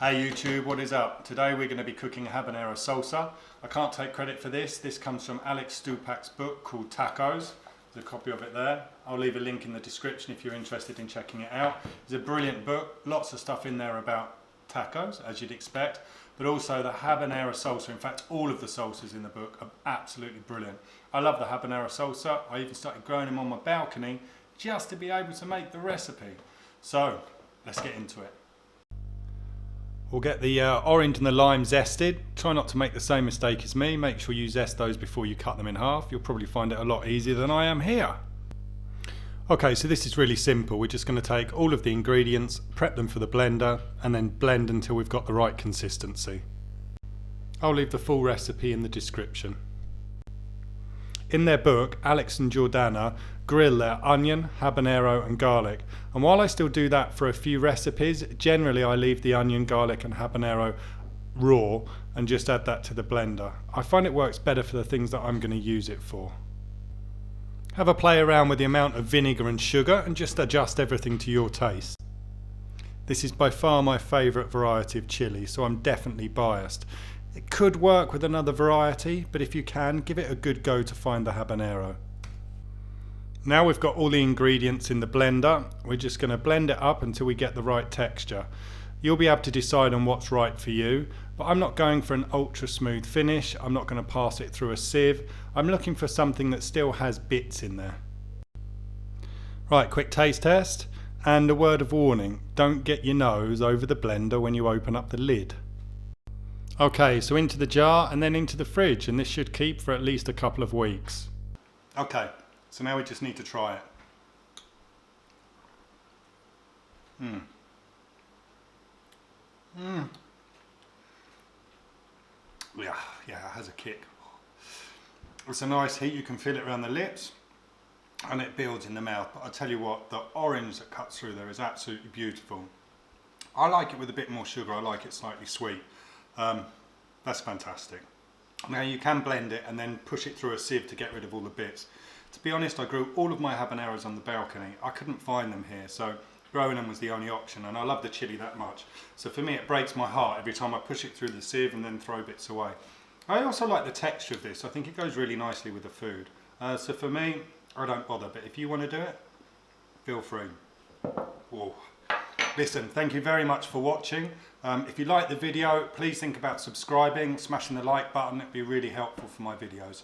Hey YouTube, what is up? Today we're going to be cooking habanero salsa. I can't take credit for this. This comes from Alex Stupak's book called Tacos. There's a copy of it there. I'll leave a link in the description if you're interested in checking it out. It's a brilliant book. Lots of stuff in there about tacos, as you'd expect, but also the habanero salsa. In fact, all of the salsas in the book are absolutely brilliant. I love the habanero salsa. I even started growing them on my balcony just to be able to make the recipe. So let's get into it. We'll get the orange and the lime zested. Try not to make the same mistake as me. Make sure you zest those before you cut them in half. You'll probably find it a lot easier than I am here. Okay, so this is really simple. We're just going to take all of the ingredients, prep them for the blender, and then blend until we've got the right consistency. I'll leave the full recipe in the description. In their book, Alex and Jordana grill their onion, habanero and garlic. And while I still do that for a few recipes, generally I leave the onion, garlic and habanero raw and just add that to the blender. I find it works better for the things that I'm going to use it for. Have a play around with the amount of vinegar and sugar and just adjust everything to your taste. This is by far my favourite variety of chilli, so I'm definitely biased. It could work with another variety, but if you can, give it a good go to find the habanero. Now we've got all the ingredients in the blender, we're just going to blend it up until we get the right texture. You'll be able to decide on what's right for you, but I'm not going for an ultra smooth finish. I'm not going to pass it through a sieve. I'm looking for something that still has bits in there. Right, quick taste test, and a word of warning, don't get your nose over the blender when you open up the lid. Okay, so into the jar and then into the fridge, and this should keep for at least a couple of weeks. Okay, so now we just need to try it. Yeah, it has a kick. It's a nice heat, you can feel it around the lips and it builds in the mouth. But I tell you what, the orange that cuts through there is absolutely beautiful. I like it with a bit more sugar, I like it slightly sweet. That's fantastic. Now you can blend it and then push it through a sieve to get rid of all the bits. To be honest, I grew all of my habaneros on the balcony. I couldn't find them here, so growing them was the only option, and I love the chili that much. So for me it breaks my heart every time I push it through the sieve and then throw bits away. I also like the texture of this. I think it goes really nicely with the food. So for me, I don't bother, but if you want to do it, feel free. Whoa. Listen, thank you very much for watching. If you like the video, please think about subscribing, smashing the like button. It'd be really helpful for my videos.